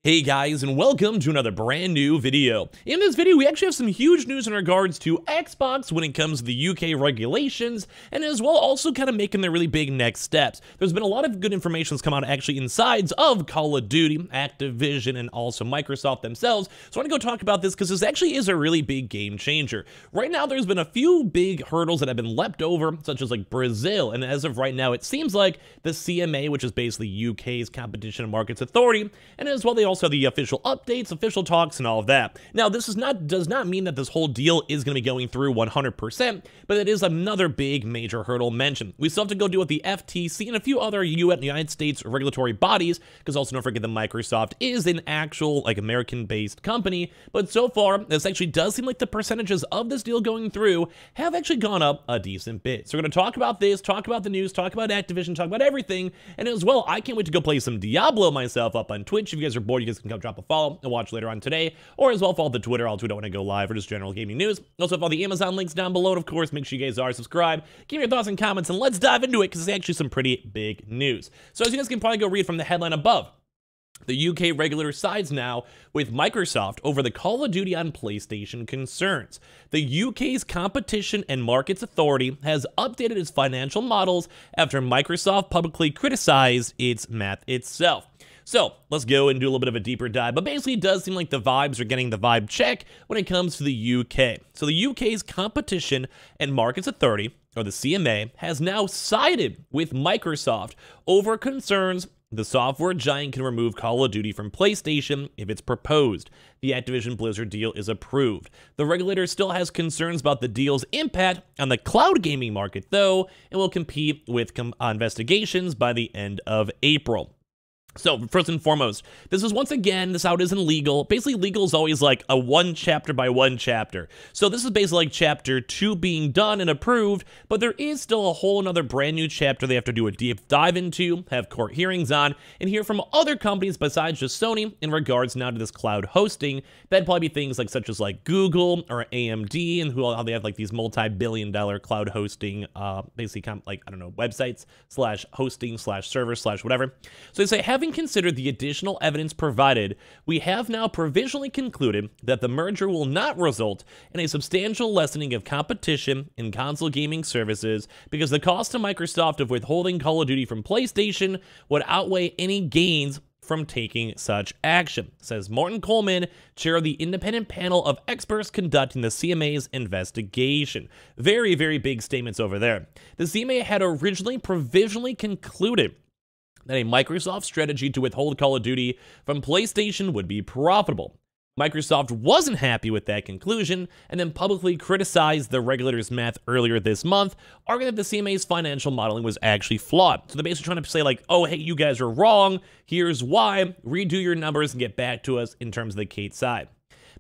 Hey guys, and welcome to another brand new video. In this video, we actually have some huge news in regards to Xbox when it comes to the UK regulations, and as well also kind of making their really big next steps. There's been a lot of good information that's come out actually insides of Call of Duty, Activision, and also Microsoft themselves. So I want to go talk about this because this actually is a really big game changer. Right now, there's been a few big hurdles that have been leapt over, such as like Brazil, and as of right now, it seems like the CMA, which is basically UK's Competition and Markets Authority, and as well they also the official updates, official talks, and all of that. Now, this does not mean that this whole deal is going to be going through 100%, but it is another big major hurdle mentioned. We still have to go deal with the FTC and a few other United States regulatory bodies, because also don't forget that Microsoft is an actual American-based company, but so far, this actually does seem like the percentages of this deal going through have actually gone up a decent bit. So we're going to talk about this, talk about the news, talk about Activision, talk about everything, and as well, I can't wait to go play some Diablo myself up on Twitch. If you guys are bored, you guys can come drop a follow and watch later on today, or as well follow the Twitter. I'll tweet out when I go live or just general gaming news. Also follow the Amazon links down below, and of course, make sure you guys are subscribed. Give me your thoughts and comments, and let's dive into it because it's actually some pretty big news. So as you guys can probably go read from the headline above, the UK regulator sides now with Microsoft over the Call of Duty on PlayStation concerns. The UK's Competition and Markets Authority has updated its financial models after Microsoft publicly criticized its math itself. So let's go and do a little bit of a deeper dive, but basically it does seem like the vibes are getting the vibe check when it comes to the UK. So the UK's Competition and Markets Authority, or the CMA, has now sided with Microsoft over concerns the software giant can remove Call of Duty from PlayStation if it's proposed. The Activision Blizzard deal is approved. The regulator still has concerns about the deal's impact on the cloud gaming market, though, and will compete with investigations by the end of April. So, first and foremost, this is once again, this out isn't legal. Basically, legal is always like a one chapter by one chapter. So this is basically like chapter 2 being done and approved, but there is still a whole another brand new chapter they have to do a deep dive into, have court hearings on, and hear from other companies besides just Sony in regards now to this cloud hosting. That'd probably be things like such as like Google or AMD, and how they have like these multi-billion-dollar cloud hosting, basically like, I don't know, websites slash hosting slash server slash whatever. So they say, having considered the additional evidence provided, we have now provisionally concluded that the merger will not result in a substantial lessening of competition in console gaming services because the cost to Microsoft of withholding Call of Duty from PlayStation would outweigh any gains from taking such action, says Morton Coleman, chair of the independent panel of experts conducting the CMA's investigation. Very, very big statements over there. The CMA had originally provisionally concluded that a Microsoft strategy to withhold Call of Duty from PlayStation would be profitable. Microsoft wasn't happy with that conclusion and then publicly criticized the regulator's math earlier this month, arguing that the CMA's financial modeling was actually flawed. So they're basically trying to say like, oh, hey, you guys are wrong. Here's why. Redo your numbers and get back to us in terms of the Kate side.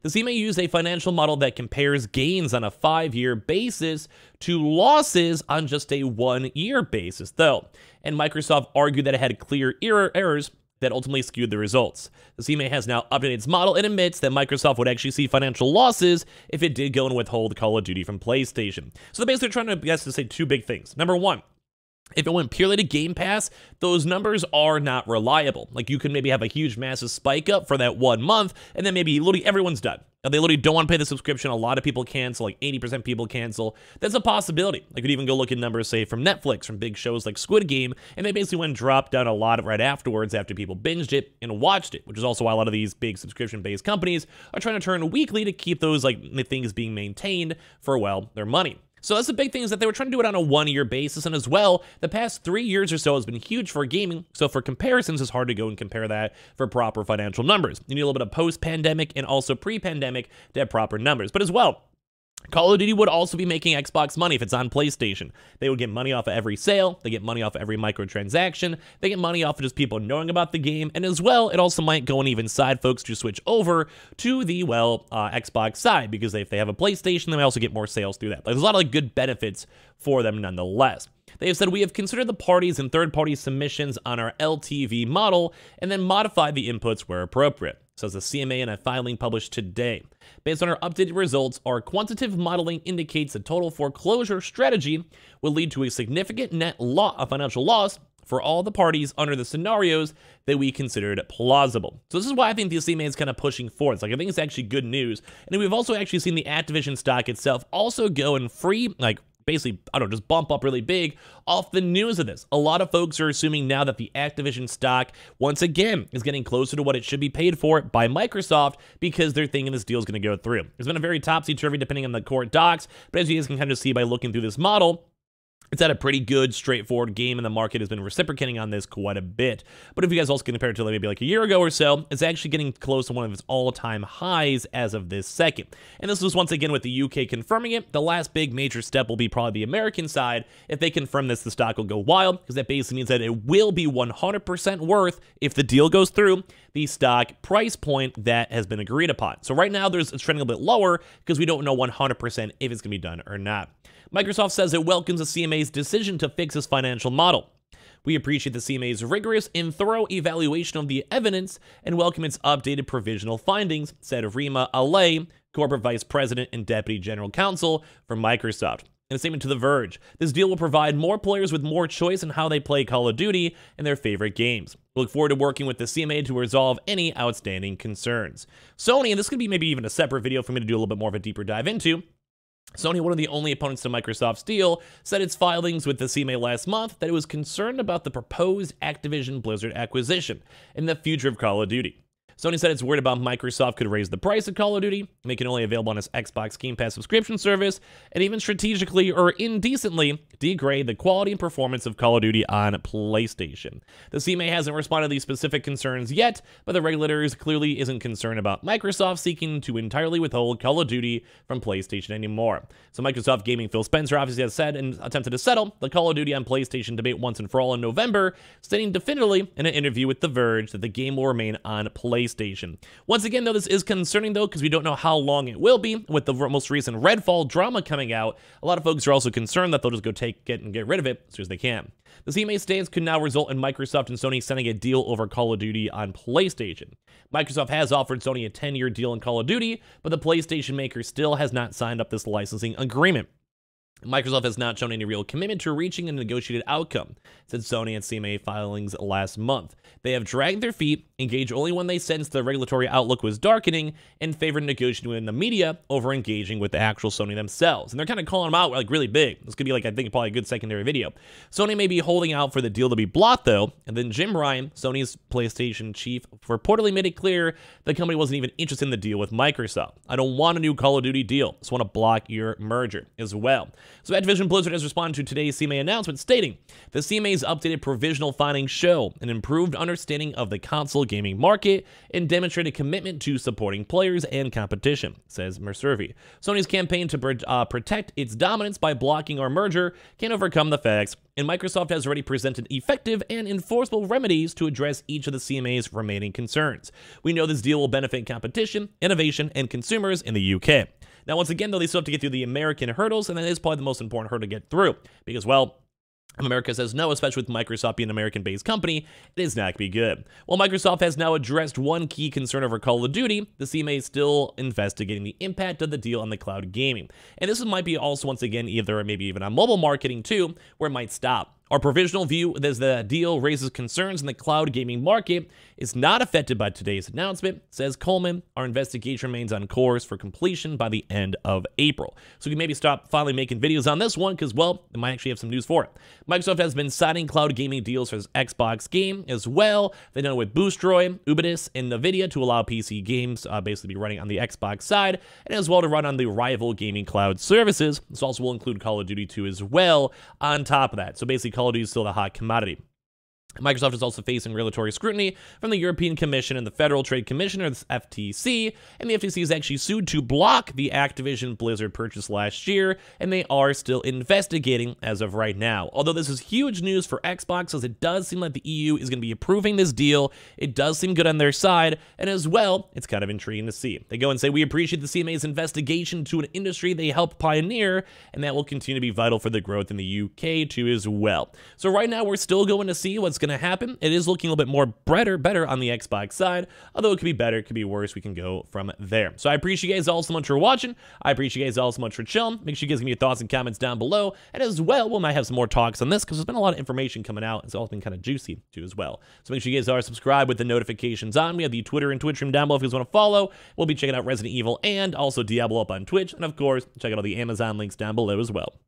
The CMA used a financial model that compares gains on a 5-year basis to losses on just a 1-year basis, though. And Microsoft argued that it had clear errors that ultimately skewed the results. The CMA has now updated its model and admits that Microsoft would actually see financial losses if it did go and withhold Call of Duty from PlayStation. So they're basically trying to, I guess, to say two big things. Number one, if it went purely to Game Pass, those numbers are not reliable. Like, you could maybe have a huge, massive spike up for that 1 month, and then maybe literally everyone's done. They literally don't want to pay the subscription. A lot of people cancel, like 80% people cancel. That's a possibility. I could even go look at numbers, say, from Netflix, from big shows like Squid Game, and they basically went and dropped down a lot right afterwards after people binged it and watched it, which is also why a lot of these big subscription-based companies are trying to turn weekly to keep those like things being maintained for, well, their money. So that's the big thing, is that they were trying to do it on a 1-year basis, and as well, the past 3 years or so has been huge for gaming, so for comparisons, it's hard to go and compare that for proper financial numbers. You need a little bit of post-pandemic and also pre-pandemic to have proper numbers, but as well, Call of Duty would also be making Xbox money if it's on PlayStation. They would get money off of every sale, they get money off of every microtransaction, they get money off of just people knowing about the game, and as well, it also might go and even side folks to switch over to the, well, Xbox side, because if they have a PlayStation, they might also get more sales through that. Like, there's a lot of like good benefits for them nonetheless. They have said, we have considered the parties and third-party submissions on our LTV model and then modified the inputs where appropriate, says the CMA in a filing published today. Based on our updated results, our quantitative modeling indicates the total foreclosure strategy will lead to a significant net financial loss for all the parties under the scenarios that we considered plausible. So this is why I think the CMA is kind of pushing forward. Like, I think it's actually good news. And we've also actually seen the Activision stock itself also go in free, like, basically, I don't know, just bump up really big off the news of this. A lot of folks are assuming now that the Activision stock, once again, is getting closer to what it should be paid for by Microsoft because they're thinking this deal is going to go through. It's been a very topsy-turvy depending on the court docs, but as you guys can kind of see by looking through this model, it's at a pretty good, straightforward game, and the market has been reciprocating on this quite a bit. But if you guys also compare it to maybe like a year ago or so, it's actually getting close to one of its all-time highs as of this second. And this was once again with the UK confirming it. The last big major step will be probably the American side. If they confirm this, the stock will go wild, because that basically means that it will be 100% worth, if the deal goes through, the stock price point that has been agreed upon. So right now, it's trending a bit lower because we don't know 100% if it's going to be done or not. Microsoft says it welcomes the CMA's decision to fix its financial model. We appreciate the CMA's rigorous and thorough evaluation of the evidence and welcome its updated provisional findings, said Rima Alay, Corporate Vice President and Deputy General Counsel for Microsoft. In a statement to The Verge, this deal will provide more players with more choice in how they play Call of Duty and their favorite games. We look forward to working with the CMA to resolve any outstanding concerns. Sony, and this could be maybe even a separate video for me to do a little bit more of a deeper dive into, Sony, one of the only opponents to Microsoft's deal, said its filings with the CMA last month that it was concerned about the proposed Activision Blizzard acquisition and the future of Call of Duty. Sony said it's worried about Microsoft could raise the price of Call of Duty, make it only available on its Xbox Game Pass subscription service, and even strategically or indecently degrade the quality and performance of Call of Duty on PlayStation. The CMA hasn't responded to these specific concerns yet, but the regulators clearly isn't concerned about Microsoft seeking to entirely withhold Call of Duty from PlayStation anymore. So Microsoft Gaming Phil Spencer obviously has said and attempted to settle the Call of Duty on PlayStation debate once and for all in November, stating definitively in an interview with The Verge that the game will remain on PlayStation. Once again, though, this is concerning, though, because we don't know how long it will be. With the most recent Redfall drama coming out, a lot of folks are also concerned that they'll just go get rid of it as soon as they can. The CMA stance could now result in Microsoft and Sony signing a deal over Call of Duty on PlayStation. Microsoft has offered Sony a 10-year deal on Call of Duty, but the PlayStation maker still has not signed up this licensing agreement. Microsoft has not shown any real commitment to reaching a negotiated outcome, said Sony at CMA filings last month. They have dragged their feet, engaged only when they sensed the regulatory outlook was darkening, and favored negotiating with the media over engaging with the actual Sony themselves. And they're kind of calling them out like really big. This could be like, I think, probably a good secondary video. Sony may be holding out for the deal to be blocked, though, and then Jim Ryan, Sony's PlayStation chief, reportedly made it clear the company wasn't even interested in the deal with Microsoft. I don't want a new Call of Duty deal. Just want to block your merger as well. So Activision Blizzard has responded to today's CMA announcement, stating, the CMA's updated provisional findings show an improved understanding of the console gaming market and demonstrate a commitment to supporting players and competition, says Mercervi. Sony's campaign to protect its dominance by blocking our merger can overcome the facts, and Microsoft has already presented effective and enforceable remedies to address each of the CMA's remaining concerns. We know this deal will benefit competition, innovation, and consumers in the UK. Now, once again, though, they still have to get through the American hurdles, and that is probably the most important hurdle to get through, because, well, America says no, especially with Microsoft being an American-based company, it is not going to be good. While Microsoft has now addressed one key concern over Call of Duty, the CMA is still investigating the impact of the deal on the cloud gaming. And this might be also, once again, either maybe even on mobile marketing too, where it might stop. Our provisional view is the deal raises concerns in the cloud gaming market is not affected by today's announcement, says Coleman. Our investigation remains on course for completion by the end of April. So we can maybe stop finally making videos on this one because, well, they might actually have some news for it. Microsoft has been signing cloud gaming deals for its Xbox game as well. They've done it with Boostroid, Ubidus, and NVIDIA to allow PC games basically be running on the Xbox side, and as well to run on the rival gaming cloud services. This also will include Call of Duty 2 as well on top of that. So basically, Call of Duty is still the hot commodity. Microsoft is also facing regulatory scrutiny from the European Commission and the Federal Trade Commission, or the FTC, and the FTC is actually sued to block the Activision Blizzard purchase last year, and they are still investigating as of right now. Although this is huge news for Xbox, as it does seem like the EU is going to be approving this deal. It does seem good on their side, and as well, it's kind of intriguing to see. They go and say, we appreciate the CMA's investigation to an industry they helped pioneer, and that will continue to be vital for the growth in the UK too as well. So right now, we're still going to see what's going to happen. It is looking a little bit more better on the Xbox side, although it could be better, it could be worse. We can go from there. So I appreciate you guys all so much for watching. I appreciate you guys all so much for chilling. Make sure you guys give me your thoughts and comments down below. And as well, we might have some more talks on this because there's been a lot of information coming out. It's all been kind of juicy too as well. So make sure you guys are subscribed with the notifications on. We have the Twitter and Twitch stream down below if you guys want to follow. We'll be checking out Resident Evil and also Diablo up on Twitch. And of course, check out all the Amazon links down below as well.